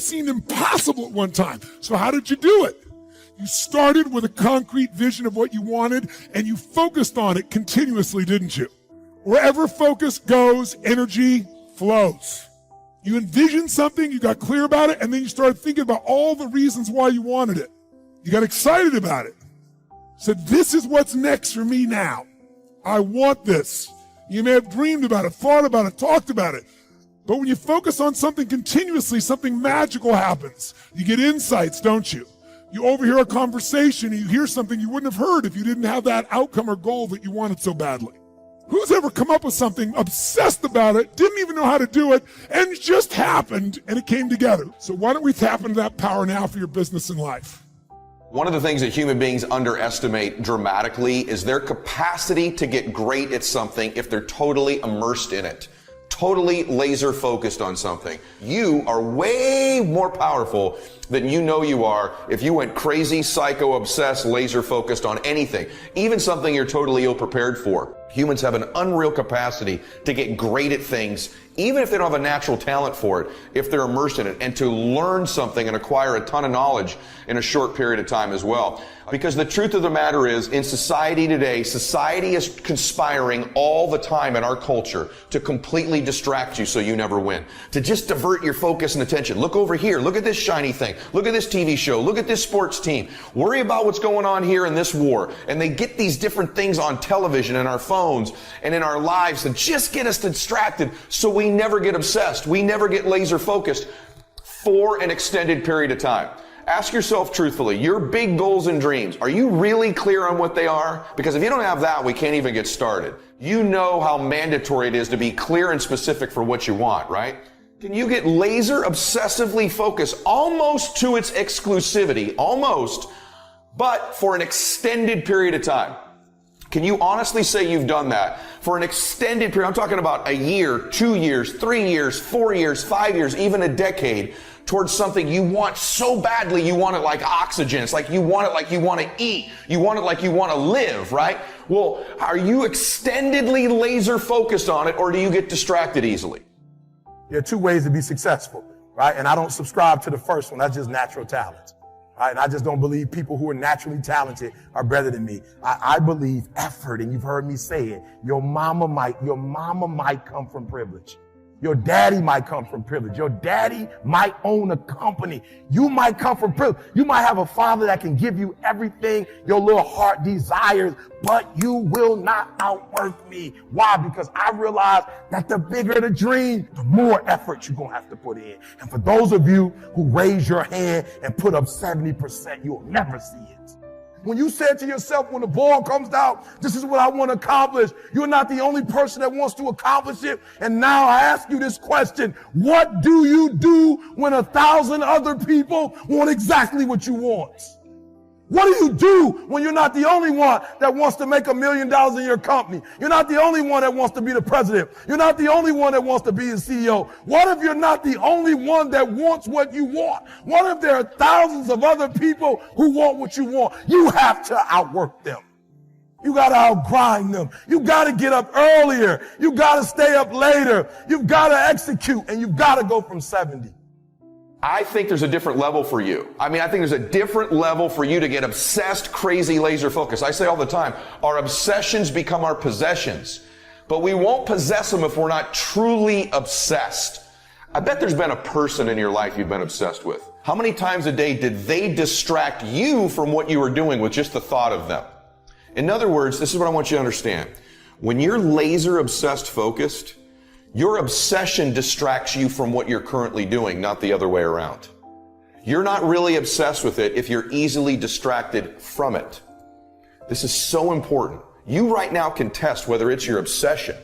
just seemed impossible at one time. So how did you do it? You started with a concrete vision of what you wanted, and you focused on it continuously, didn't you? Wherever focus goes, energy flows. You envisioned something, you got clear about it, and then you started thinking about all the reasons why you wanted it. You got excited about it. Said, this is what's next for me now. I want this. You may have dreamed about it, thought about it, talked about it. But when you focus on something continuously, something magical happens. You get insights, don't you? You overhear a conversation and you hear something you wouldn't have heard if you didn't have that outcome or goal that you wanted so badly. Who's ever come up with something, obsessed about it, didn't even know how to do it, and it just happened and it came together? So why don't we tap into that power now for your business and life? One of the things that human beings underestimate dramatically is their capacity to get great at something if they're totally immersed in it. Totally laser focused on something. You are way more powerful than you know you are if you went crazy, psycho, obsessed, laser focused on anything, even something you're totally ill prepared for. Humans have an unreal capacity to get great at things, even if they don't have a natural talent for it, if they're immersed in it, and to learn something and acquire a ton of knowledge in a short period of time as well. Because the truth of the matter is, in society today, society is conspiring all the time in our culture to completely distract you so you never win. To just divert your focus and attention. Look over here. Look at this shiny thing. Look at this TV show. Look at this sports team. Worry about what's going on here in this war. And they get these different things on television and our phones and in our lives to just get us distracted so we never get obsessed. We never get laser focused for an extended period of time. Ask yourself truthfully, your big goals and dreams, are you really clear on what they are? Because if you don't have that, we can't even get started. You know how mandatory it is to be clear and specific for what you want, right? Can you get laser obsessively focused almost to its exclusivity, almost, but for an extended period of time? Can you honestly say you've done that for an extended period? I'm talking about a year, 2 years, 3 years, 4 years, 5 years, even a decade, towards something you want so badly. You want it like oxygen. It's like you want it like you want to eat. You want it like you want to live, right? Well, are you extendedly laser focused on it, or do you get distracted easily? There are two ways to be successful, right? And I don't subscribe to the first one. That's just natural talent. Right? And I just don't believe people who are naturally talented are better than me. I believe effort, and you've heard me say it. Your mama might come from privilege. Your daddy might come from privilege. Your daddy might own a company. You might come from privilege. You might have a father that can give you everything your little heart desires, but you will not outwork me. Why? Because I realize that the bigger the dream, the more effort you're going to have to put in. And for those of you who raise your hand and put up 70%, you'll never see it. When you said to yourself, when the ball comes out, this is what I want to accomplish, you're not the only person that wants to accomplish it. And now I ask you this question: what do you do when 1,000 other people want exactly what you want? What do you do when you're not the only one that wants to make $1 million in your company? You're not the only one that wants to be the president. You're not the only one that wants to be the CEO. What if you're not the only one that wants what you want? What if there are thousands of other people who want what you want? You have to outwork them. You got to outgrind them. You got to get up earlier. You got to stay up later. You've got to execute, and you've got to go from 70. I think there's a different level for you. I think there's a different level for you to get obsessed, crazy, laser focused. I say all the time, our obsessions become our possessions, but we won't possess them if we're not truly obsessed. I bet there's been a person in your life you've been obsessed with. How many times a day did they distract you from what you were doing with just the thought of them? In other words, this is what I want you to understand. When you're laser obsessed focused, your obsession distracts you from what you're currently doing, not the other way around. You're not really obsessed with it if you're easily distracted from it. This is so important. You right now can test whether it's your obsession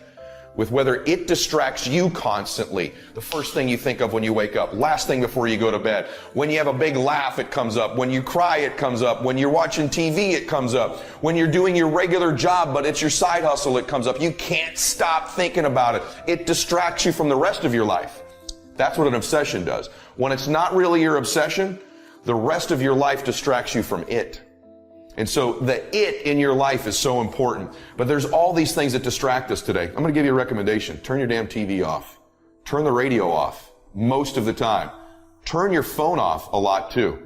with whether it distracts you constantly. The first thing you think of when you wake up, last thing before you go to bed. When you have a big laugh, it comes up. When you cry, it comes up. When you're watching TV, it comes up. When you're doing your regular job, but it's your side hustle, it comes up. You can't stop thinking about it. It distracts you from the rest of your life. That's what an obsession does. When it's not really your obsession, the rest of your life distracts you from it. And so the it in your life is so important. But there's all these things that distract us today. I'm going to give you a recommendation. Turn your damn TV off. Turn the radio off most of the time. Turn your phone off a lot too.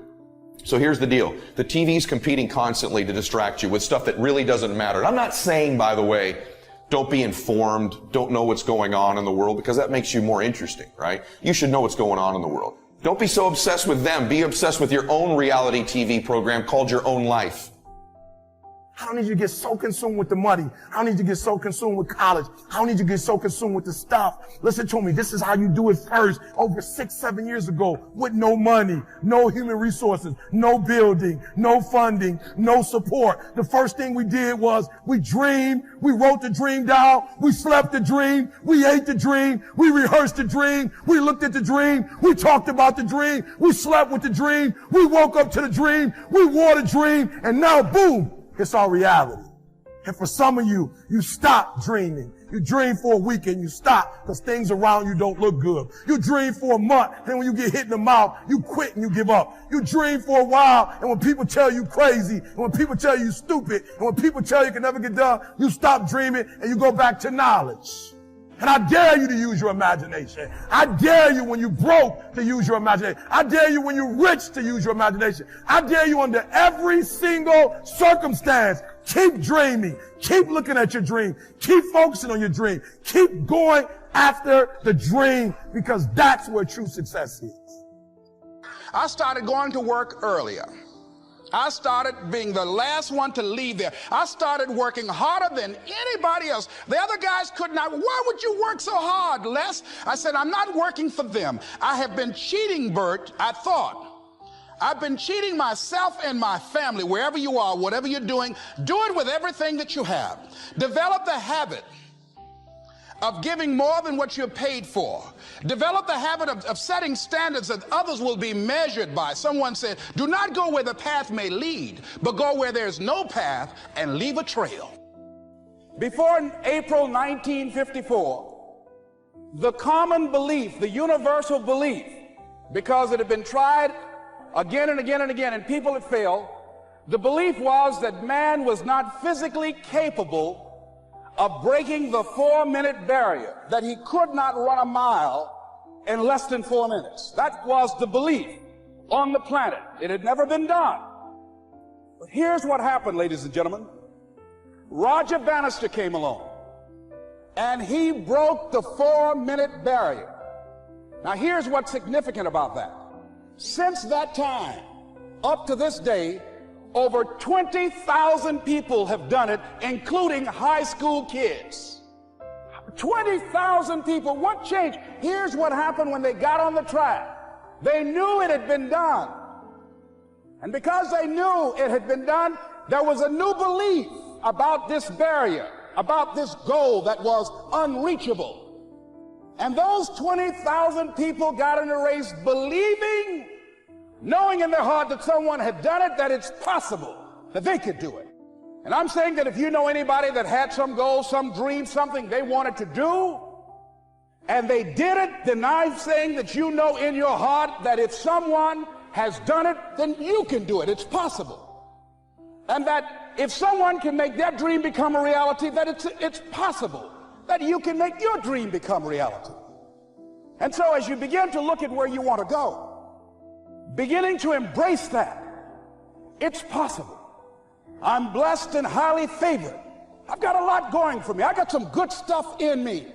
So here's the deal. The TV's competing constantly to distract you with stuff that really doesn't matter. And I'm not saying, by the way, don't be informed, don't know what's going on in the world, because that makes you more interesting, right? You should know what's going on in the world. Don't be so obsessed with them. Be obsessed with your own reality TV program called Your Own Life. I don't need you to get so consumed with the money. I don't need you to get so consumed with college. I don't need you to get so consumed with the stuff. Listen to me. This is how you do it first. Over 6-7 years ago, with no money, no human resources, no building, no funding, no support. The first thing we did was we dreamed. We wrote the dream down. We slept the dream. We ate the dream. We rehearsed the dream. We looked at the dream. We talked about the dream. We slept with the dream. We woke up to the dream. We wore the dream. And now, boom. It's our reality. And for some of you, you stop dreaming. You dream for a week and you stop because things around you don't look good. You dream for a month, and when you get hit in the mouth, you quit and you give up. You dream for a while, and when people tell you crazy, and when people tell you stupid, and when people tell you can never get done, you stop dreaming and you go back to knowledge. And I dare you to use your imagination. I dare you when you're broke to use your imagination. I dare you when you're rich to use your imagination. I dare you under every single circumstance. Keep dreaming. Keep looking at your dream. Keep focusing on your dream. Keep going after the dream, because that's where true success is. I started going to work earlier. I started being the last one to leave there. I started working harder than anybody else. The other guys could not. Why would you work so hard, Les? I said, I'm not working for them. I have been cheating, Bert, I thought. I've been cheating myself and my family. Wherever you are, whatever you're doing, do it with everything that you have. Develop the habit of giving more than what you're paid for. Develop the habit of setting standards that others will be measured by. Someone said, do not go where the path may lead, but go where there's no path and leave a trail. Before April 1954, the common belief, the universal belief, because it had been tried again and again and again and people had failed, the belief was that man was not physically capable of breaking the 4-minute barrier, that he could not run a mile in less than 4 minutes. That was the belief on the planet. It had never been done. But here's what happened, ladies and gentlemen. Roger Bannister came along, and he broke the 4-minute barrier. Now here's what's significant about that. Since that time, up to this day, over 20,000 people have done it, including high school kids. 20,000 people. What changed? Here's what happened when they got on the track. They knew it had been done. And because they knew it had been done, there was a new belief about this barrier, about this goal that was unreachable. And those 20,000 people got in the race believing, knowing in their heart that someone had done it, that it's possible that they could do it. And I'm saying that if you know anybody that had some goal, some dream, something they wanted to do, and they did it, then I'm saying that you know in your heart that if someone has done it, then you can do it. It's possible. And that if someone can make their dream become a reality, that it's possible that you can make your dream become reality. And so as you begin to look at where you want to go, beginning to embrace that, it's possible. I'm blessed and highly favored. I've got a lot going for me. I got some good stuff in me.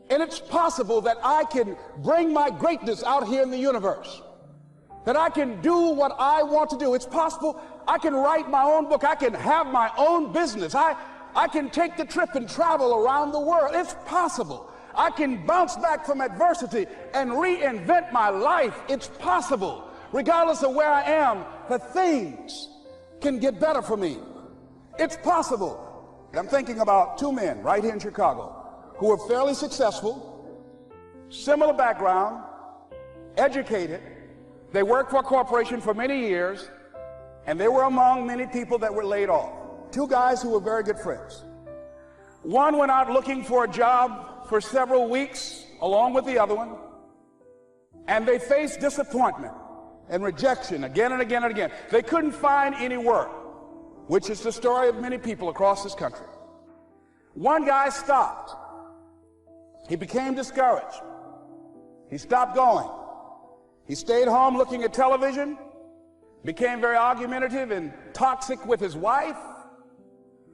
And it's possible that I can bring my greatness out here in the universe. That I can do what I want to do. It's possible I can write my own book. I can have my own business. I can take the trip and travel around the world. It's possible. I can bounce back from adversity and reinvent my life. It's possible. Regardless of where I am, that things can get better for me. It's possible. I'm thinking about two men right here in Chicago who are fairly successful, similar background, educated. They worked for a corporation for many years, and they were among many people that were laid off. Two guys who were very good friends. One went out looking for a job for several weeks along with the other one, and they faced disappointment and rejection again and again and again. They couldn't find any work, which is the story of many people across this country. One guy stopped. He became discouraged. He stopped going. He stayed home looking at television, became very argumentative and toxic with his wife,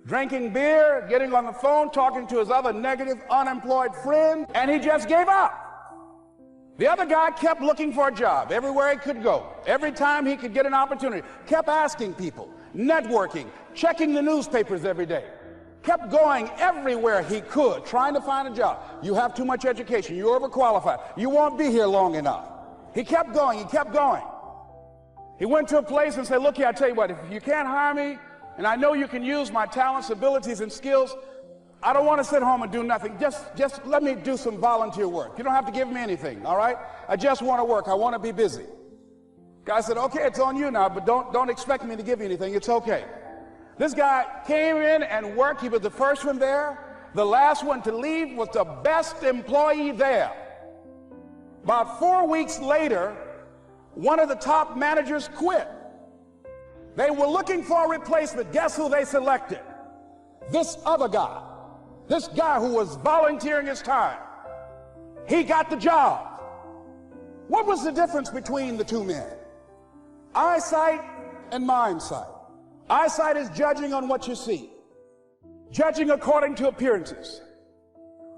drinking beer, getting on the phone, talking to his other negative, unemployed friend, and he just gave up. The other guy kept looking for a job everywhere he could go. Every time he could get an opportunity, kept asking people, networking, checking the newspapers every day, kept going everywhere he could, trying to find a job. You have too much education, you're overqualified, you won't be here long enough. He kept going, he kept going. He went to a place and said, look here, I tell you what, if you can't hire me, and I know you can use my talents, abilities, and skills, I don't want to sit home and do nothing. Just let me do some volunteer work. You don't have to give me anything, all right? I just want to work. I want to be busy. Guy said, okay, it's on you now, but don't expect me to give you anything. It's okay. This guy came in and worked. He was the first one there. The last one to leave was the best employee there. About 4 weeks later, one of the top managers quit. They were looking for a replacement. Guess who they selected? This other guy. This guy who was volunteering his time. He got the job. What was the difference between the two men? Eyesight and mindsight. Eyesight is judging on what you see, judging according to appearances.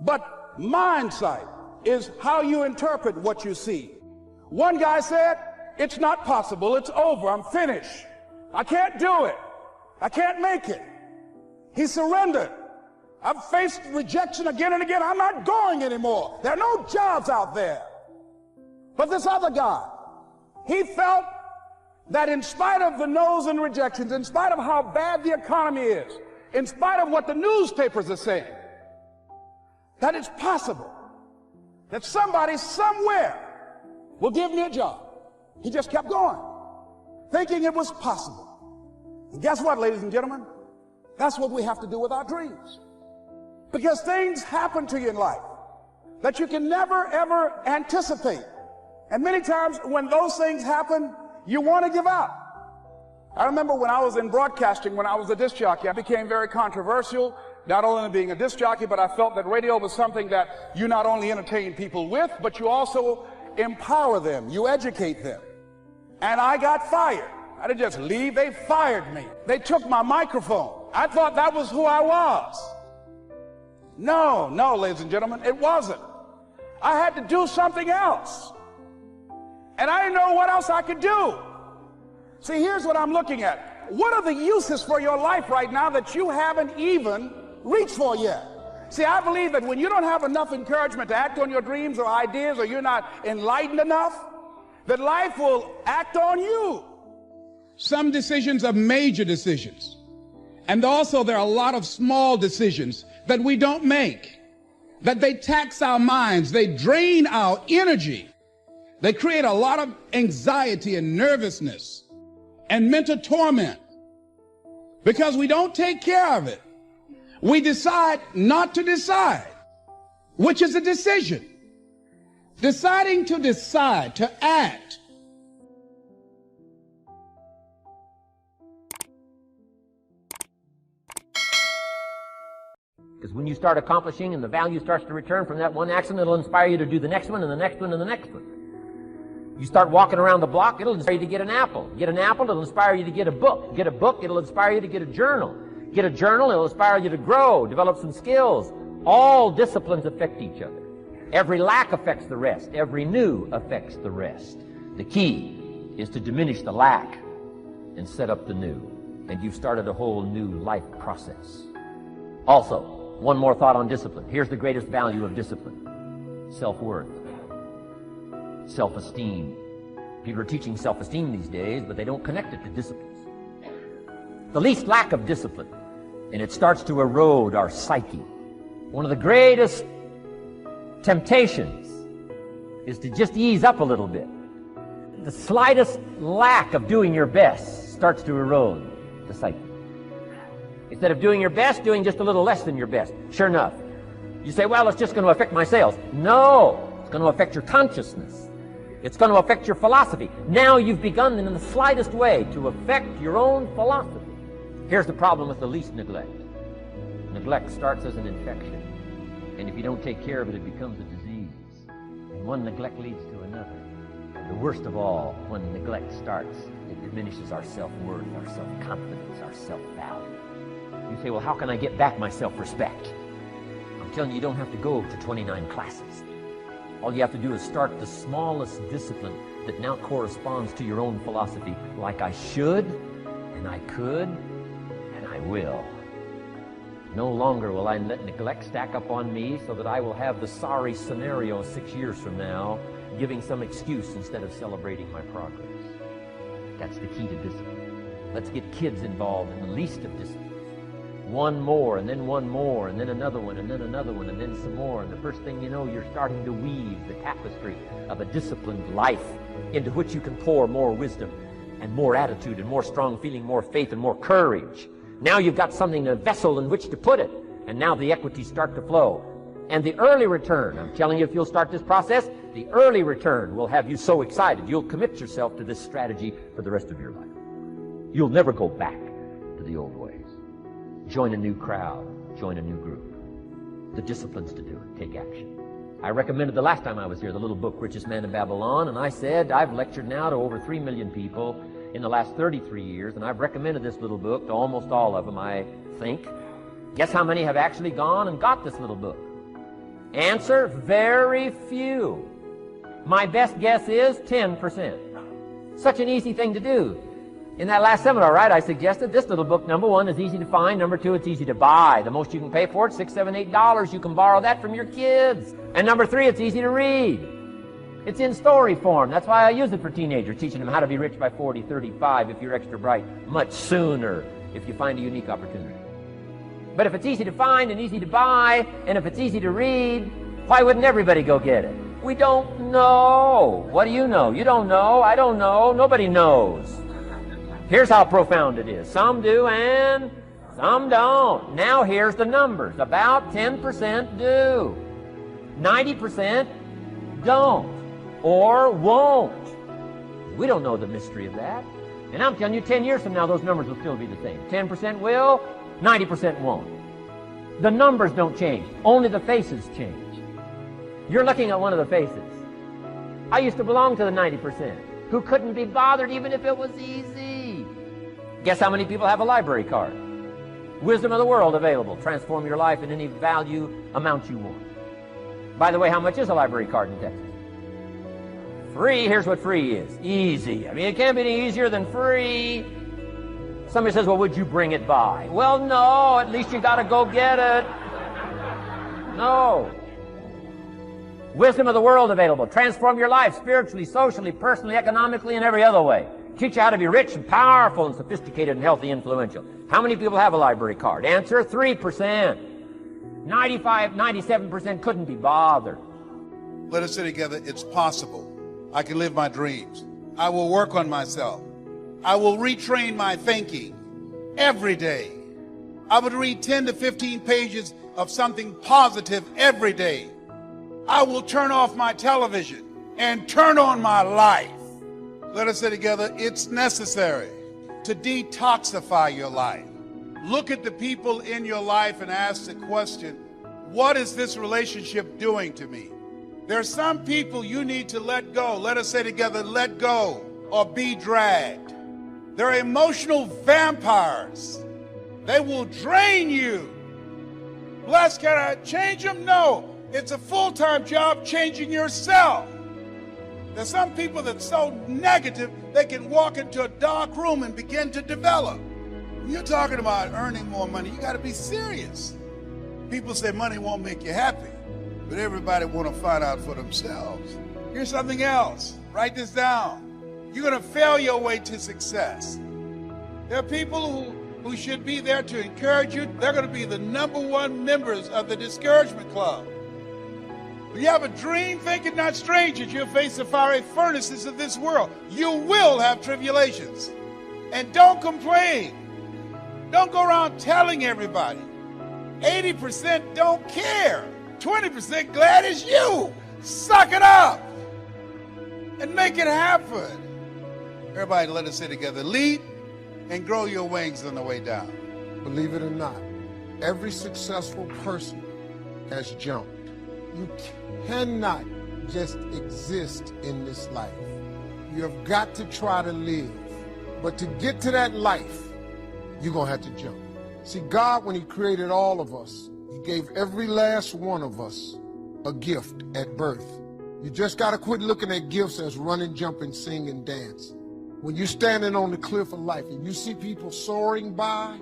But mindsight is how you interpret what you see. One guy said, it's not possible, it's over, I'm finished. I can't do it. I can't make it. He surrendered. I've faced rejection again and again. I'm not going anymore. There are no jobs out there. But this other guy, he felt that in spite of the no's and rejections, in spite of how bad the economy is, in spite of what the newspapers are saying, that it's possible that somebody somewhere will give me a job. He just kept going, thinking it was possible. And guess what, ladies and gentlemen? That's what we have to do with our dreams. Because things happen to you in life that you can never, ever anticipate. And many times when those things happen, you want to give up. I remember when I was in broadcasting, when I was a disc jockey, I became very controversial, not only in being a disc jockey, but I felt that radio was something that you not only entertain people with, but you also empower them, you educate them. And I got fired. I didn't just leave, they fired me. They took my microphone. I thought that was who I was. No, ladies and gentlemen, it wasn't. I had to do something else. And I didn't know what else I could do. See, here's what I'm looking at. What are the uses for your life right now that you haven't even reached for yet? See, I believe that when you don't have enough encouragement to act on your dreams or ideas, or you're not enlightened enough, that life will act on you. Some decisions are major decisions. And also there are a lot of small decisions that we don't make, that they tax our minds, they drain our energy, they create a lot of anxiety and nervousness and mental torment because we don't take care of it. We decide not to decide, which is a decision. Deciding to decide, to act. Because when you start accomplishing and the value starts to return from that one action, it'll inspire you to do the next one and the next one and the next one. You start walking around the block, it'll inspire you to get an apple. Get an apple, it'll inspire you to get a book. Get a book, it'll inspire you to get a journal. Get a journal, it'll inspire you to grow, develop some skills. All disciplines affect each other. Every lack affects the rest. Every new affects the rest. The key is to diminish the lack and set up the new. And you've started a whole new life process. Also, one more thought on discipline. Here's the greatest value of discipline. Self-worth. Self-esteem. People are teaching self-esteem these days, but they don't connect it to disciplines. The least lack of discipline, and it starts to erode our psyche. One of the greatest temptations is to just ease up a little bit. The slightest lack of doing your best starts to erode the psyche. Instead of doing your best, doing just a little less than your best. Sure enough, you say, well, it's just going to affect my sales. No, it's going to affect your consciousness. It's going to affect your philosophy. Now you've begun in the slightest way to affect your own philosophy. Here's the problem with the least neglect. Neglect starts as an infection, and if you don't take care of it, it becomes a disease. And one neglect leads to another, and The worst of all, when neglect starts, it diminishes our self-worth, our self-confidence, our self-value. You say, well, how can I get back my self-respect? I'm telling you, you don't have to go to 29 classes. All you have to do is start the smallest discipline that now corresponds to your own philosophy, like I should, and I could, and I will. No longer will I let neglect stack up on me so that I will have the sorry scenario 6 years from now, giving some excuse instead of celebrating my progress. That's the key to discipline. Let's get kids involved in the least of disciplines. One more, and then one more, and then another one, and then another one, and then some more. And the first thing you know, you're starting to weave the tapestry of a disciplined life into which you can pour more wisdom and more attitude and more strong feeling, more faith and more courage. Now you've got something, a vessel in which to put it. And now the equities start to flow. And the early return, I'm telling you, if you'll start this process, the early return will have you so excited. You'll commit yourself to this strategy for the rest of your life. You'll never go back to the old ways. Join a new crowd. Join a new group. The disciplines to do it. Take action. I recommended the last time I was here the little book, Richest Man in Babylon, and I said I've lectured now to over 3 million people in the last 33 years, and I've recommended this little book to almost all of them, I think. Guess how many have actually gone and got this little book? Answer, very few. My best guess is 10%. Such an easy thing to do. In that last seminar, right, I suggested this little book, number one, is easy to find. Number two, it's easy to buy. The most you can pay for it, $6, $7, $8. You can borrow that from your kids. And number three, it's easy to read. It's in story form. That's why I use it for teenagers, teaching them how to be rich by 40, 35 if you're extra bright, much sooner if you find a unique opportunity. But if it's easy to find and easy to buy, and if it's easy to read, why wouldn't everybody go get it? We don't know. What do you know? You don't know. I don't know. Nobody knows. Here's how profound it is. Some do and some don't. Now here's the numbers. About 10% do. 90% don't or won't. We don't know the mystery of that. And I'm telling you, 10 years from now, those numbers will still be the same. 10% will, 90% won't. The numbers don't change. Only the faces change. You're looking at one of the faces. I used to belong to the 90% who couldn't be bothered even if it was easy. Guess how many people have a library card? Wisdom of the world available. Transform your life in any value amount you want. By the way, how much is a library card in Texas? Free. Here's what free is. Easy. I mean, it can't be any easier than free. Somebody says, well, would you bring it by? Well, no. At least you got to go get it. No. Wisdom of the world available. Transform your life spiritually, socially, personally, economically, and every other way. Teach you how to be rich and powerful and sophisticated and healthy, influential. How many people have a library card? Answer, 3%. 95, 97% couldn't be bothered. Let us say together, it's possible. I can live my dreams. I will work on myself. I will retrain my thinking every day. I would read 10 to 15 pages of something positive every day. I will turn off my television and turn on my life. Let us say together, it's necessary to detoxify your life. Look at the people in your life and ask the question, what is this relationship doing to me? There are some people you need to let go. Let us say together, let go or be dragged. They're emotional vampires. They will drain you. Les, can I change them? No. It's a full-time job changing yourself. There's some people that's so negative, they can walk into a dark room and begin to develop. When you're talking about earning more money, you got to be serious. People say money won't make you happy, but everybody want to find out for themselves. Here's something else. Write this down. You're going to fail your way to success. There are people who should be there to encourage you. They're going to be the #1 members of the discouragement club. When you have a dream, think it not strange that you'll face the fiery furnaces of this world. You will have tribulations. And don't complain. Don't go around telling everybody. 80% don't care. 20% glad it's you. Suck it up and make it happen. Everybody, let us say together, lead and grow your wings on the way down. Believe it or not, every successful person has jumped. You cannot just exist in this life. You have got to try to live. But to get to that life, you're going to have to jump. See, God, when he created all of us, he gave every last one of us a gift at birth. You just got to quit looking at gifts as running, jumping, sing, and dance. When you're standing on the cliff of life and you see people soaring by,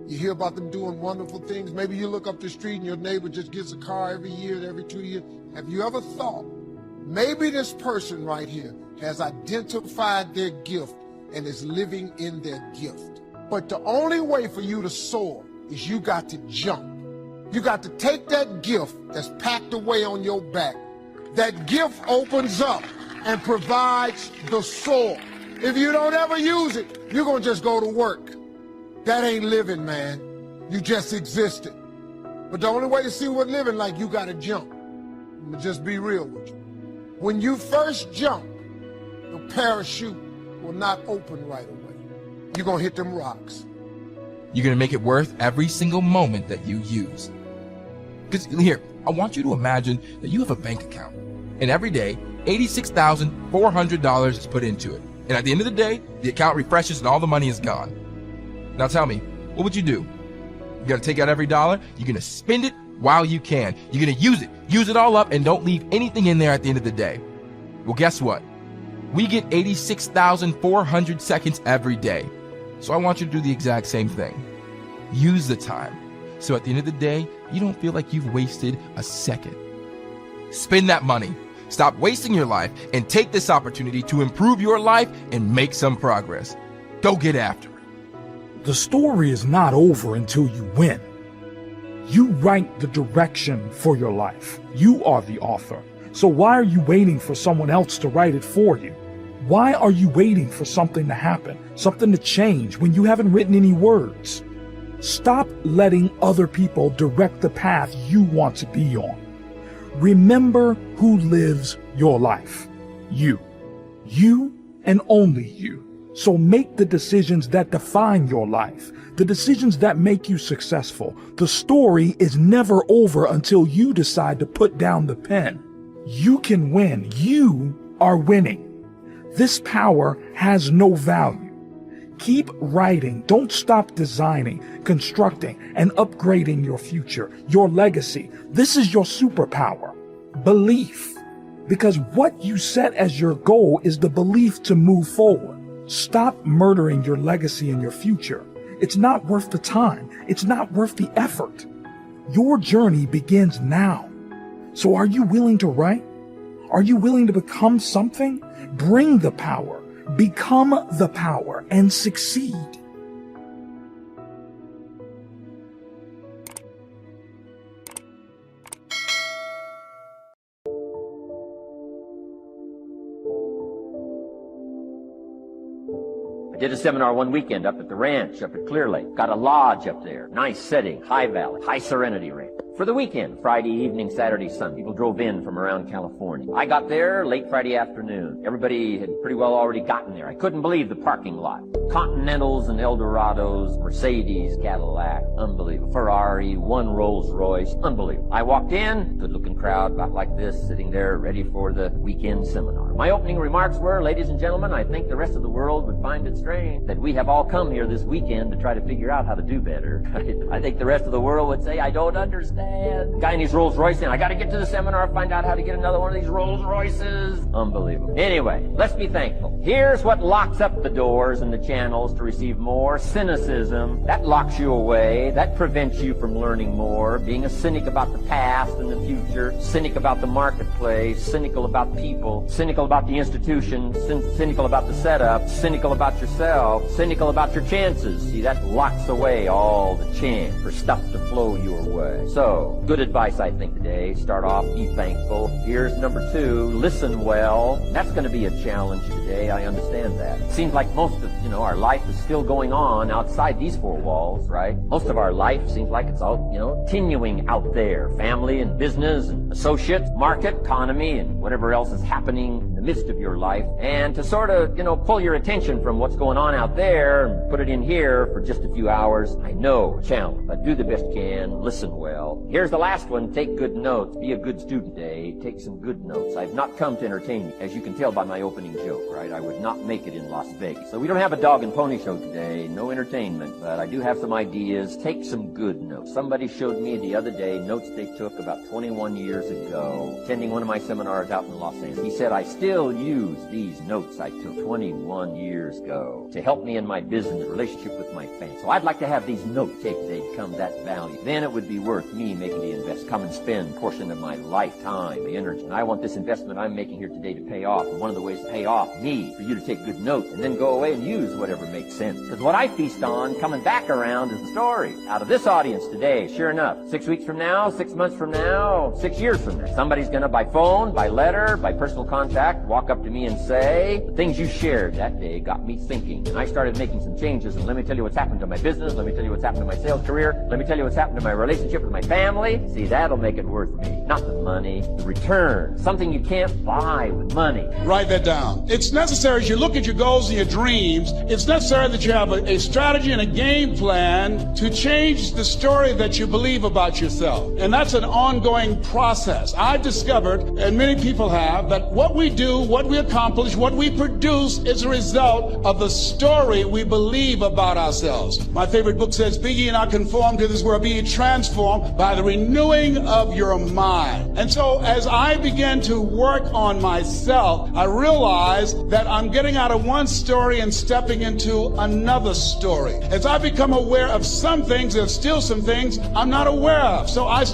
you hear about them doing wonderful things. Maybe you look up the street and your neighbor just gets a car every year, every 2 years. Have you ever thought, maybe this person right here has identified their gift and is living in their gift? But the only way for you to soar is you got to jump. You got to take that gift that's packed away on your back. That gift opens up and provides the soar. If you don't ever use it, you're going to just go to work. That ain't living, man. You just existed. But the only way to see what living like, you got to jump. I'm gonna just be real with you. When you first jump, the parachute will not open right away. You're going to hit them rocks. You're going to make it worth every single moment that you use. Because here, I want you to imagine that you have a bank account, and every day, $86,400 is put into it. And at the end of the day, the account refreshes and all the money is gone. Now tell me, what would you do? You're going to take out every dollar, you're going to spend it while you can. You're going to use it all up, and don't leave anything in there at the end of the day. Well, guess what? We get 86,400 seconds every day. So I want you to do the exact same thing. Use the time. So at the end of the day, you don't feel like you've wasted a second. Spend that money. Stop wasting your life and take this opportunity to improve your life and make some progress. Go get after it. The story is not over until you win. You write the direction for your life. You are the author. So why are you waiting for someone else to write it for you? Why are you waiting for something to happen, something to change when you haven't written any words? Stop letting other people direct the path you want to be on. Remember who lives your life. You. You and only you. So make the decisions that define your life, the decisions that make you successful. The story is never over until you decide to put down the pen. You can win. You are winning. This power has no value. Keep writing. Don't stop designing, constructing, and upgrading your future, your legacy. This is your superpower. Belief. Because what you set as your goal is the belief to move forward. Stop murdering your legacy and your future. It's not worth the time. It's not worth the effort. Your journey begins now. So are you willing to write? Are you willing to become something? Bring the power, become the power, and succeed. I did a seminar one weekend up at the ranch, up at Clear Lake. Got a lodge up there. Nice setting, high valley, high serenity ranch. For the weekend, Friday evening, Saturday, Sunday. People drove in from around California. I got there late Friday afternoon. Everybody had pretty well already gotten there. I couldn't believe the parking lot. Continentals and Eldorados, Mercedes, Cadillac, unbelievable. Ferrari, one Rolls Royce, unbelievable. I walked in, good-looking crowd about like this, sitting there ready for the weekend seminar. My opening remarks were, ladies and gentlemen, I think the rest of the world would find it strange that we have all come here this weekend to try to figure out how to do better. I think the rest of the world would say, I don't understand. Guy in his Rolls Royce saying, I got to get to the seminar, find out how to get another one of these Rolls Royces. Unbelievable. Anyway, let's be thankful. Here's what locks up the doors and the channels to receive more: cynicism. That locks you away. That prevents you from learning more. Being a cynic about the past and the future, cynic about the marketplace, cynical about people, cynical about the institution, cynical about the setup, cynical about yourself, cynical about your chances. See, that locks away all the chance for stuff to flow your way. So, good advice, I think, today. Start off, be thankful. Here's number 2, listen well. That's going to be a challenge today. I understand that. It seems like most of, our life is still going on outside these 4 walls, right? Most of our life seems like it's all, continuing out there. Family and business and associates, market, economy, and whatever else is happening the midst of your life, and to sort of, pull your attention from what's going on out there and put it in here for just a few hours. I know, challenge, but do the best you can, listen well. Here's the last one. Take good notes. Be a good student today. Take some good notes. I've not come to entertain you, as you can tell by my opening joke, right? I would not make it in Las Vegas. So we don't have a dog and pony show today, no entertainment, but I do have some ideas. Take some good notes. Somebody showed me the other day notes they took about 21 years ago, attending one of my seminars out in Los Angeles. He said, I still use these notes I took 21 years ago to help me in my business relationship with my family. So I'd like to have these notes if they'd come that value. Then it would be worth me making the investment. Come and spend a portion of my lifetime, the energy. And I want this investment I'm making here today to pay off. And one of the ways to pay off me, for you to take good notes and then go away and use whatever makes sense. Because what I feast on coming back around is the story out of this audience today. Sure enough, 6 weeks from now, 6 months from now, 6 years from now, somebody's going to, by phone, by letter, by personal contact, walk up to me and say, the things you shared that day got me thinking. And I started making some changes. And let me tell you what's happened to my business. Let me tell you what's happened to my sales career. Let me tell you what's happened to my relationship with my family. See, that'll make it worth me. Not the money, the return. Something you can't buy with money. Write that down. It's necessary as you look at your goals and your dreams, it's necessary that you have a strategy and a game plan to change the story that you believe about yourself. And that's an ongoing process. I've discovered, and many people have, that what we do, what we accomplish, what we produce is a result of the story we believe about ourselves. My favorite book says, be ye not conformed to this world, be ye transformed by the renewing of your mind. And so as I began to work on myself, I realized that I'm getting out of one story and stepping into another story. As I become aware of some things, there's still some things I'm not aware of. So I'm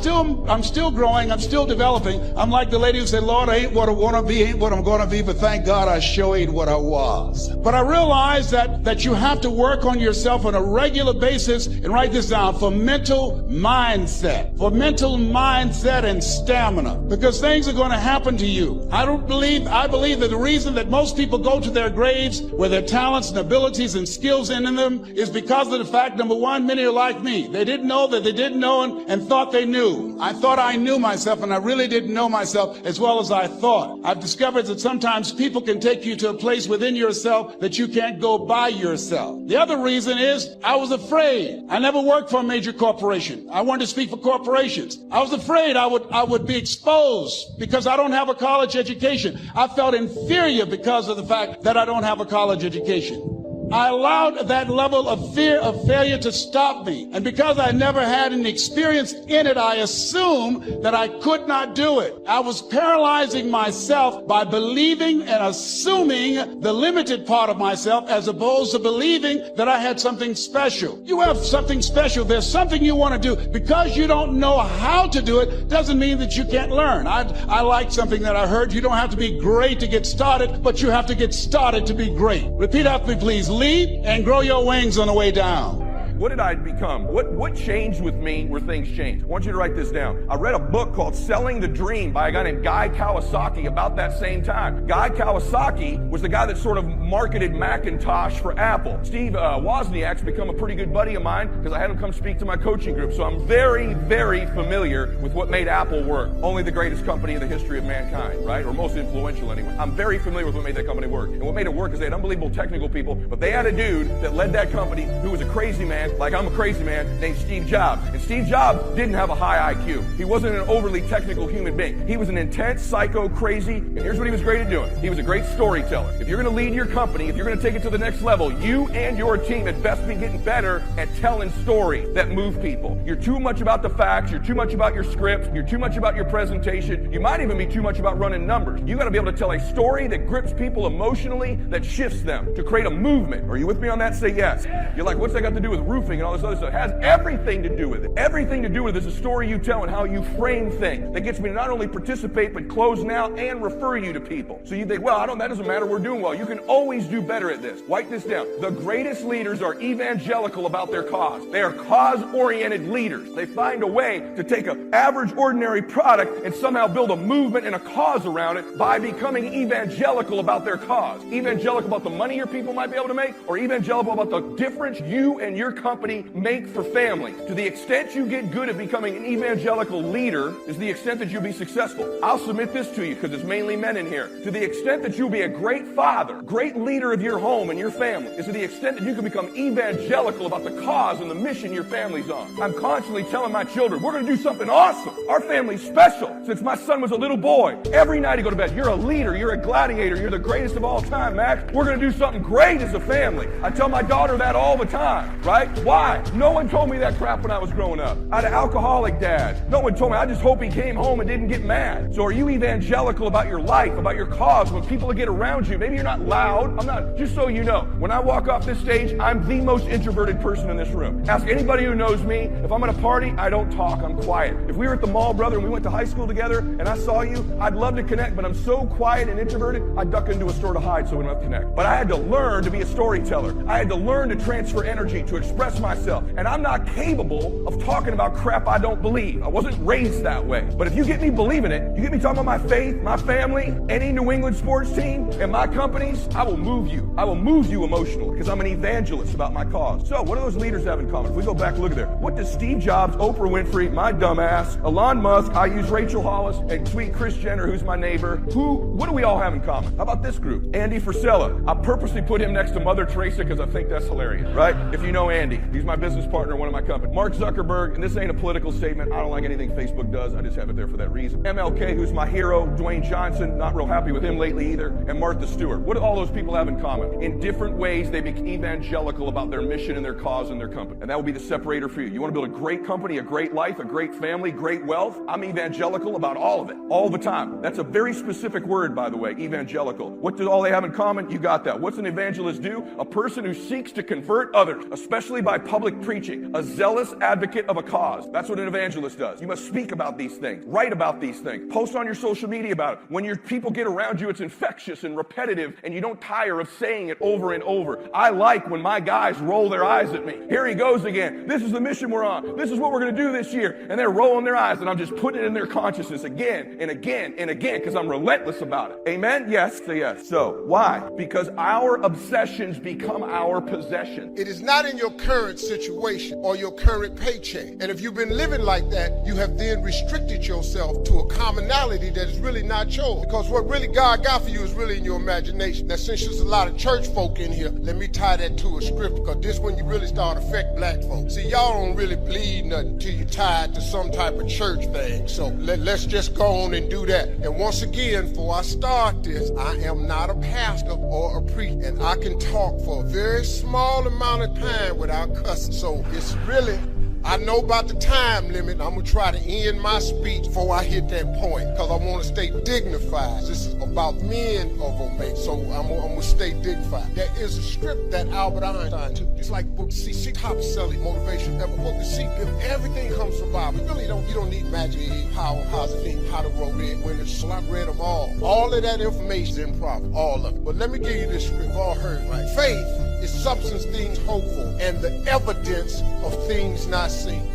still growing, I'm still developing. I'm like the lady who said, Lord, I ain't what I want to be, ain't what I'm going to be, but thank God I sure ain't what I was. But I realized that you have to work on yourself on a regular basis, and write this down, for mental mindset. For mental mindset and stamina. Because things are going to happen to you. I believe that the reason that most people go to their graves with their talents and abilities and skills in them is because of the fact, number one, many are like me. They didn't know that they didn't know and thought they knew. I thought I knew myself, and I really didn't know myself as well as I thought. I've discovered that sometimes people can take you to a place within yourself that you can't go by yourself. The other reason is I was afraid. I never worked for a major corporation. I wanted to speak for corporations. I was afraid I would be exposed because I don't have a college education. I felt inferior because of the fact that I don't have a college education. I allowed that level of fear of failure to stop me. And because I never had any experience in it, I assumed that I could not do it. I was paralyzing myself by believing and assuming the limited part of myself as opposed to believing that I had something special. You have something special. There's something you want to do. Because you don't know how to do it doesn't mean that you can't learn. I like something that I heard. You don't have to be great to get started, but you have to get started to be great. Repeat after me, please. Leap and grow your wings on the way down. What did I become? What changed with me where things changed? I want you to write this down. I read a book called Selling the Dream by a guy named Guy Kawasaki about that same time. Guy Kawasaki was the guy that sort of marketed Macintosh for Apple. Steve Wozniak's become a pretty good buddy of mine because I had him come speak to my coaching group. So I'm very, very familiar with what made Apple work. Only the greatest company in the history of mankind, right? Or most influential anyway. I'm very familiar with what made that company work. And what made it work is they had unbelievable technical people, but they had a dude that led that company who was a crazy man, like I'm a crazy man, named Steve Jobs. And Steve Jobs didn't have a high IQ. He wasn't an overly technical human being. He was an intense, psycho, crazy, and here's what he was great at doing. He was a great storyteller. If you're going to lead your company, if you're going to take it to the next level, you and your team had best be getting better at telling stories that move people. You're too much about the facts. You're too much about your script. You're too much about your presentation. You might even be too much about running numbers. You got to be able to tell a story that grips people emotionally, that shifts them, to create a movement. Are you with me on that? Say yes. You're like, what's that got to do with roofing and all this other stuff? It has everything to do with it. Everything to do with it is a story you tell and how you frame things that gets me to not only participate but close now and refer you to people. So you think, well, that doesn't matter, we're doing well. You can always do better at this. Write this down. The greatest leaders are evangelical about their cause. They are cause-oriented leaders. They find a way to take an average, ordinary product and somehow build a movement and a cause around it by becoming evangelical about their cause. Evangelical about the money your people might be able to make, or evangelical about the difference you and your company make for family. To the extent you get good at becoming an evangelical leader is the extent that you'll be successful. I'll submit this to you because it's mainly men in here. To the extent that you'll be a great father, great leader of your home and your family, is to the extent that you can become evangelical about the cause and the mission your family's on. I'm constantly telling my children, we're going to do something awesome. Our family's special. Since my son was a little boy, every night he go to bed, you're a leader, you're a gladiator, you're the greatest of all time, Max. We're going to do something great as a family. I tell my daughter that all the time, right? Why? No one told me that crap when I was growing up. I had an alcoholic dad. No one told me. I just hope he came home and didn't get mad. So are you evangelical about your life, about your cause, when people get around you? Maybe you're not loud. I'm not. Just so you know, when I walk off this stage, I'm the most introverted person in this room. Ask anybody who knows me. If I'm at a party, I don't talk. I'm quiet. If we were at the mall, brother, and we went to high school together, and I saw you, I'd love to connect, but I'm so quiet and introverted, I'd duck into a store to hide so we don't have to connect. But I had to learn to be a storyteller. I had to learn to transfer energy, to express myself. And I'm not capable of talking about crap I don't believe. I wasn't raised that way. But if you get me believing it, you get me talking about my faith, my family, any New England sports team, and my companies, I will move you. I will move you emotionally because I'm an evangelist about my cause. So what do those leaders have in common? If we go back and look at there, what does Steve Jobs, Oprah Winfrey, my dumbass, Elon Musk, I use Rachel Hollis, and sweet Kris Jenner, who's my neighbor, what do we all have in common? How about this group? Andy Frisella. I purposely put him next to Mother Teresa because I think that's hilarious, right? If you know Andy, he's my business partner in one of my companies. Mark Zuckerberg, and this ain't a political statement. I don't like anything Facebook does. I just have it there for that reason. MLK, who's my hero. Dwayne Johnson, not real happy with him lately either. And Martha Stewart. What do all those people have in common? In different ways, they become evangelical about their mission and their cause and their company. And that will be the separator for you. You want to build a great company, a great life, a great family, great wealth? I'm evangelical about all of it, all the time. That's a very specific word, by the way, evangelical. What do all they have in common? You got that. What's an evangelist do? A person who seeks to convert others, especially by public preaching, a zealous advocate of a cause. That's what an evangelist does. You must speak about these things, write about these things, post on your social media about it. When your people get around you, it's infectious and repetitive, and you don't tire of saying it over and over. I like when my guys roll their eyes at me. Here he goes again. This is the mission we're on. This is what we're going to do this year. And they're rolling their eyes, and I'm just putting it in their consciousness again and again and again because I'm relentless about it. Amen? Yes, say yes. So, why? Because our obsessions become our possession. It is not in your current situation or your current paycheck. And if you've been living like that, you have then restricted yourself to a commonality that is really not yours. Because what really God got for you is really in your imagination. Now, since there's a lot of church folk in here, let me tie that to a scripture, because this when you really start to affect black folks. See, y'all don't really believe nothing till you tie it to some type of church thing. So let's just go on and do that. And once again, before I start this, I am not a pastor or a priest, and I can talk for a very small amount of time without cussing. So it's really, I know about the time limit. I'm going to try to end my speech before I hit that point because I want to stay dignified. This is about men of Omega, so I'm going to stay dignified. There is a script that Albert Einstein took. It's like book C, top-selling motivation ever. Book C, everything comes from Bible. You don't need magic, powerhouses, how to roll it, when it's, so I read them all. All of that information is in Proverbs, all of it. But let me give you this script. You've all heard, right? Faith is substance things hoped for and the evidence of things not seen.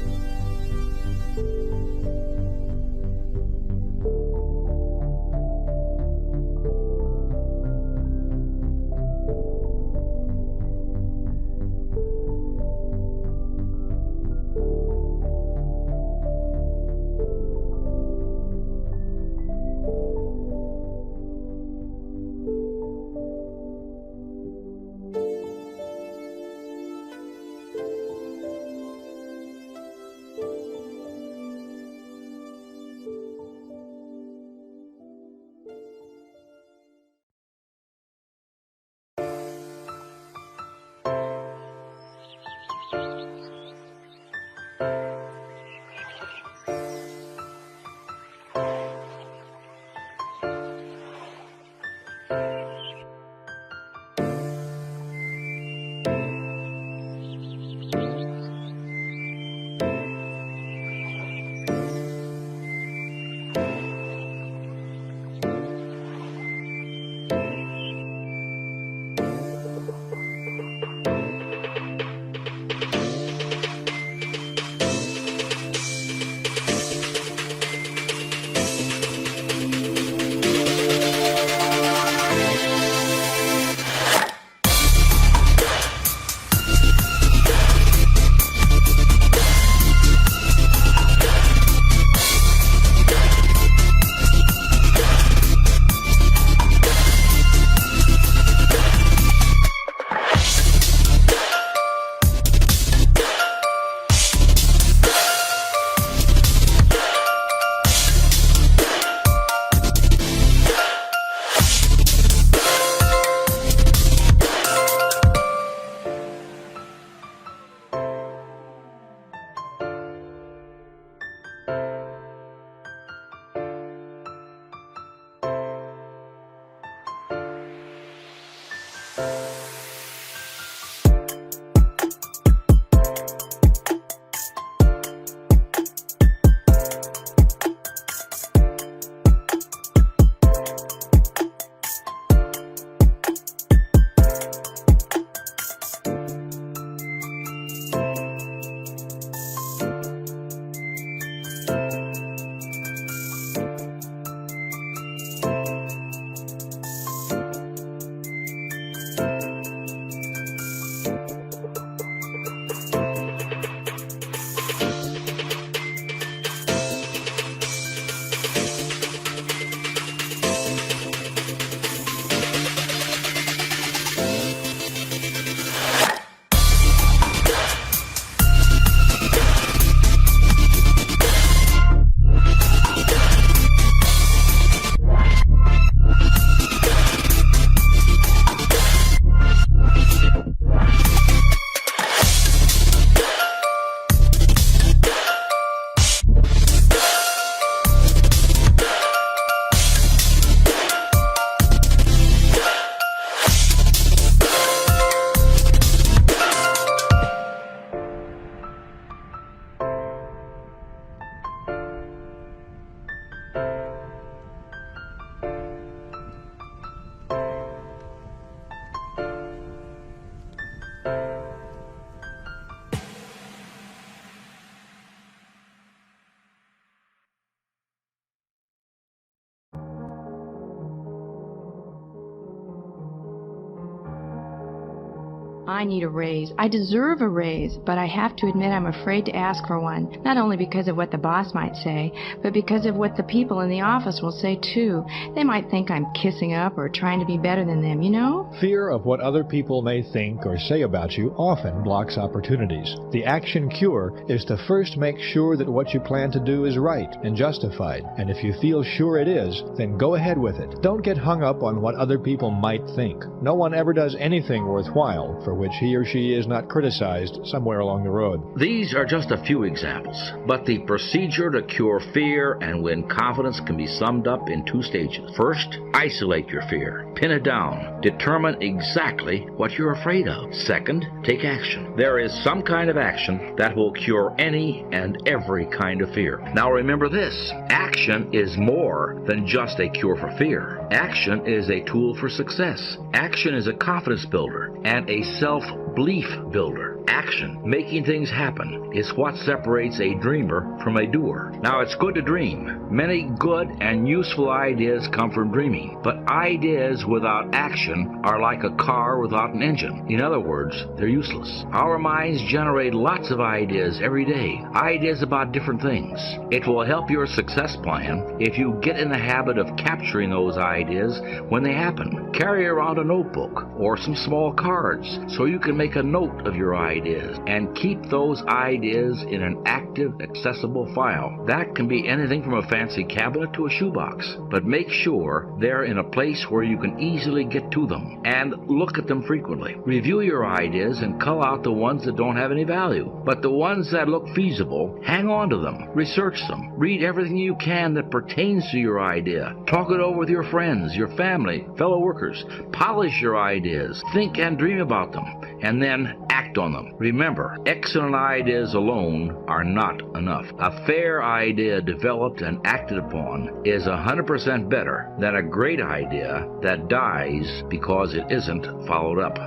I need a raise. I deserve a raise, but I have to admit I'm afraid to ask for one, not only because of what the boss might say, but because of what the people in the office will say too. They might think I'm kissing up or trying to be better than them, you know? Fear of what other people may think or say about you often blocks opportunities. The action cure is to first make sure that what you plan to do is right and justified, and if you feel sure it is, then go ahead with it. Don't get hung up on what other people might think. No one ever does anything worthwhile for which he or she is not criticized somewhere along the road. These are just a few examples, but the procedure to cure fear and win confidence can be summed up in 2 stages. First, isolate your fear. Pin it down. Determine exactly what you're afraid of. Second, take action. There is some kind of action that will cure any and every kind of fear. Now remember this, action is more than just a cure for fear. Action is a tool for success. Action is a confidence builder and a self-belief builder. Action, making things happen, is what separates a dreamer from a doer. Now, it's good to dream. Many good and useful ideas come from dreaming, but ideas without action are like a car without an engine. In other words, they're useless. Our minds generate lots of ideas every day, ideas about different things. It will help your success plan if you get in the habit of capturing those ideas when they happen. Carry around a notebook or some small cards so you can make a note of your ideas and keep those ideas in an active, accessible file. That can be anything from a fancy cabinet to a shoebox, but make sure they're in a place where you can easily get to them and look at them frequently. Review your ideas and cull out the ones that don't have any value, but the ones that look feasible, hang on to them, research them, read everything you can that pertains to your idea, talk it over with your friends, your family, fellow workers, polish your ideas, think and dream about them, and then act on them. Remember, excellent ideas alone are not enough. A fair idea developed and acted upon is 100% better than a great idea that dies because it isn't followed up.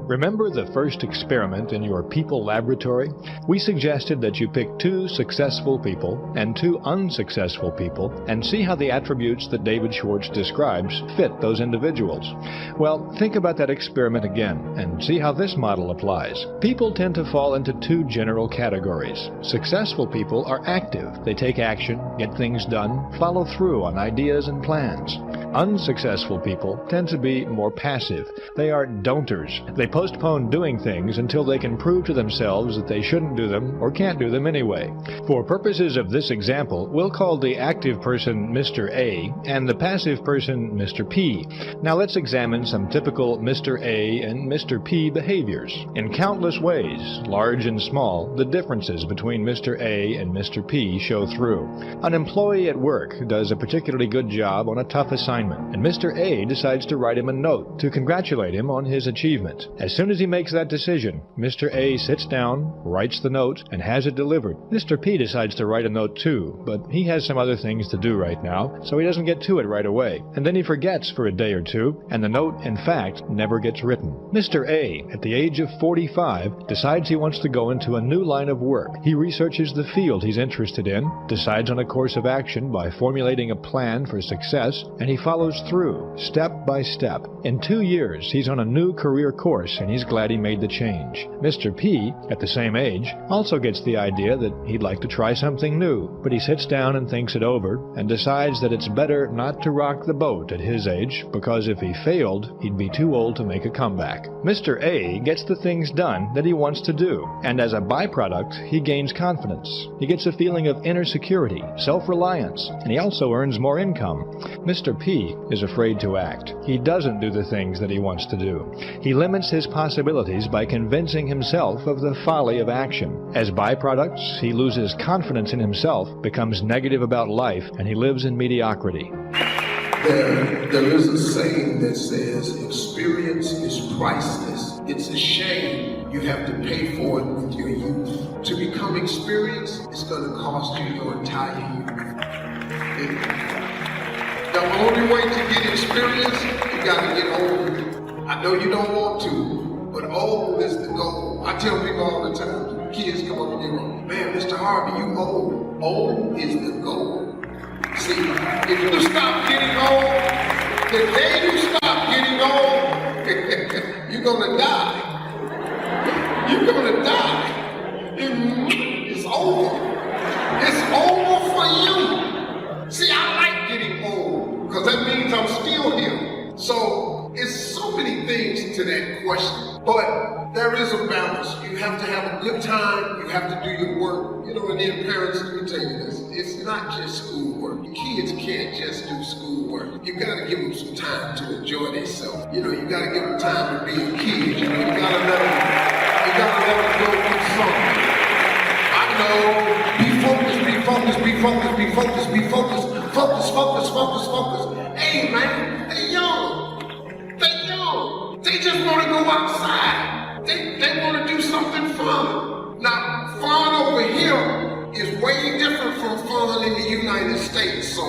Remember the first experiment in your people laboratory? We suggested that you pick 2 successful people and 2 unsuccessful people and see how the attributes that David Schwartz describes fit those individuals. Well, think about that experiment again and see how this model applies. People tend to fall into 2 general categories. Successful people are active. They take action, get things done, follow through on ideas and plans. Unsuccessful people tend to be more passive. They are don'ters. They postpone doing things until they can prove to themselves that they shouldn't do them or can't do them anyway. For purposes of this example, we'll call the active person Mr. A and the passive person Mr. P. Now let's examine some typical Mr. A and Mr. P behaviors. In countless ways, large and small, the differences between Mr. A and Mr. P show through. An employee at work does a particularly good job on a tough assignment, and Mr. A decides to write him a note to congratulate him on his achievement. As soon as he makes that decision, Mr. A sits down, writes the note, and has it delivered. Mr. P decides to write a note too, but he has some other things to do right now, so he doesn't get to it right away. And then he forgets for a day or two, and the note, in fact, never gets written. Mr. A, at the age of 45, decides he wants to go into a new line of work. He researches the field he's interested in, decides on a course of action by formulating a plan for success, and he follows through, step by step. In 2 years, he's on a new career course, and he's glad he made the change. Mr. P, at the same age, also gets the idea that he'd like to try something new, but he sits down and thinks it over, and decides that it's better not to rock the boat at his age, because if he failed, he'd be too old to make a comeback. Mr. A gets the things done that he wants to do, and as a byproduct, he gains confidence. He gets a feeling of inner security, self-reliance, and he also earns more income. Mr. P is afraid to act. He doesn't do the things that he wants to do. He limits his possibilities by convincing himself of the folly of action. As byproducts, he loses confidence in himself, becomes negative about life, and he lives in mediocrity. There is a saying that says, experience is priceless. It's a shame you have to pay for it with your youth. To become experienced, it's going to cost you your entire youth. The only way to get experience, you got to get old. I know you don't want to, but old is the goal. I tell people all the time, kids come up and they go, man, Mr. Harvey, you old. Old is the goal. See, if you stop getting old, the day you stop getting old, you're gonna die. You're gonna die. It's over. It's over for you. See, I like getting old, because that means I'm still here. So, it's so many things to that question. But there is a balance. You have to have a good time. You have to do your work. You know, and then parents, let me tell you this. It's not just schoolwork. Kids can't just do schoolwork. You got to give them some time to enjoy themselves. You know, you got to give them time to be a kid. You know, you got to let them go do something. I know, be focused, be focused, be focused, be focused, be focused. Focus, focus, focus, focus. Hey, man, they young. They young. They just want to go outside. They want to do something fun. Now, fun over here is way different from fun in the United States. So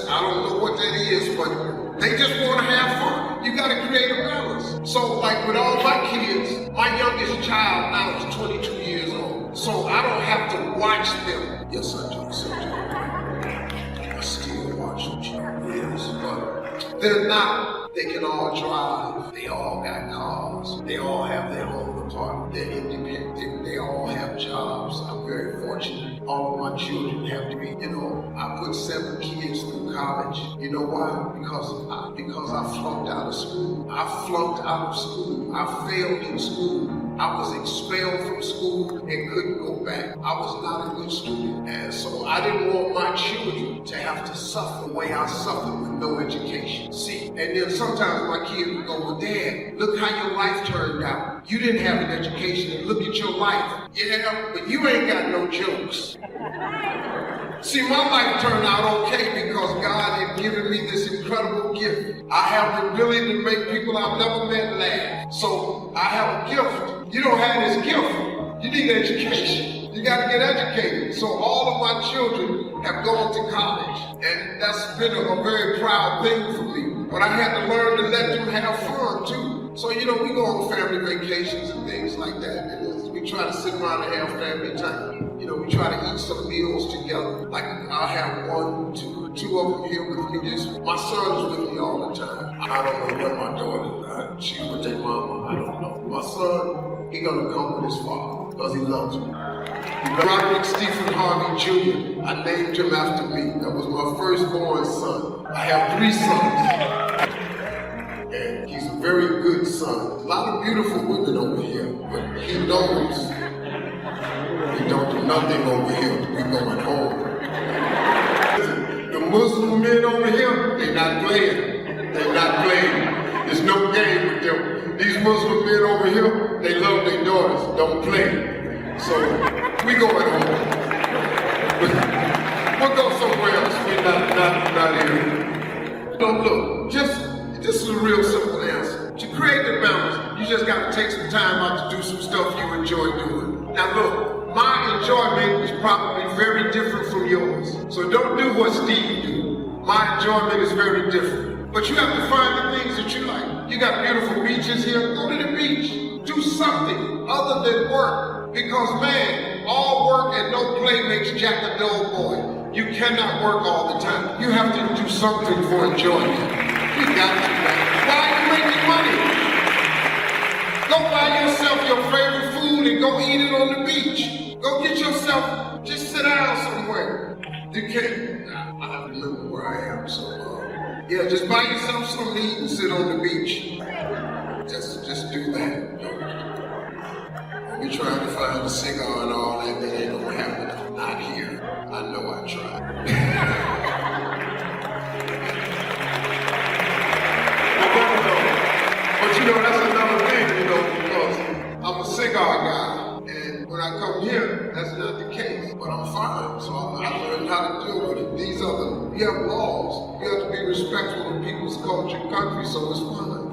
I don't know what that is, but they just want to have fun. You got to create a balance. So like with all my kids, my youngest child now is 22 years old. So I don't have to watch them. Yes, I do. Yes, I do. I still watch them. Yes, but they're not. They can all drive. They all got cars. They all have their own apartment. They're independent. They all have jobs. I'm very fortunate. All of my children have to be, you know, I put 7 kids through college. You know why? Because I flunked out of school. I flunked out of school. I failed in school. I was expelled from school and couldn't go back. I was not a good student. And so I didn't want my children to have to suffer the way I suffered with no education. See, and then sometimes my kids would go, well, Dad, look how your life turned out. You didn't have an education, and look at your life. Yeah, but you ain't got no jokes. See, my life turned out okay because God had given me this incredible gift. I have the ability to make people I've never met laugh. So I have a gift. You don't have this gift. You need education. You got to get educated. So all of my children have gone to college. And that's been a very proud thing for me. But I had to learn to let them have fun too. So, you know, we go on family vacations and things like that. And we try to sit around and have family time. You know, we try to eat some meals together. Like I'll have 1, 2 of them here with me. My son's with me all the time. I don't know where my daughter is. She's with their mama. I don't know. My son, he's gonna come with his father because he loves me. Roderick Stephen Harvey Jr., I named him after me. That was my firstborn son. I have 3 sons. And he's a very good son. A lot of beautiful women over here, but he knows we don't do nothing over here. We're going home. The Muslim men over here, they're not playing. They're not playing. There's no game with them. These Muslim men over here, they love their daughters. Don't play. So, we going home. We'll go somewhere else. We're not here. Look, this is a real simple answer. To create the balance, you just got to take some time out to do some stuff you enjoy doing. Now look, my enjoyment is probably very different from yours. So don't do what Steve do. My enjoyment is very different. But you have to find the things that you like. You got beautiful beaches here, go to the beach. Do something other than work. Because man, all work and no play makes Jack a dull boy. You cannot work all the time. You have to do something for enjoyment. You got to, man. Why are you making money? Go buy yourself your favorite food and go eat it on the beach. Go get yourself, just sit down somewhere. You can't, I have to remember where I am, so yeah, just buy yourself something to eat and sit on the beach. Just do that. Don't be trying to find a cigar and all that. That ain't gonna happen. Not here. I know I tried. But you know, that's another thing, you know, because I'm a cigar guy. And when I come here, that's not the case. But I'm fine. So I learned how to deal with it. We have laws. We have to be respectful of people's culture and country, so it's fine.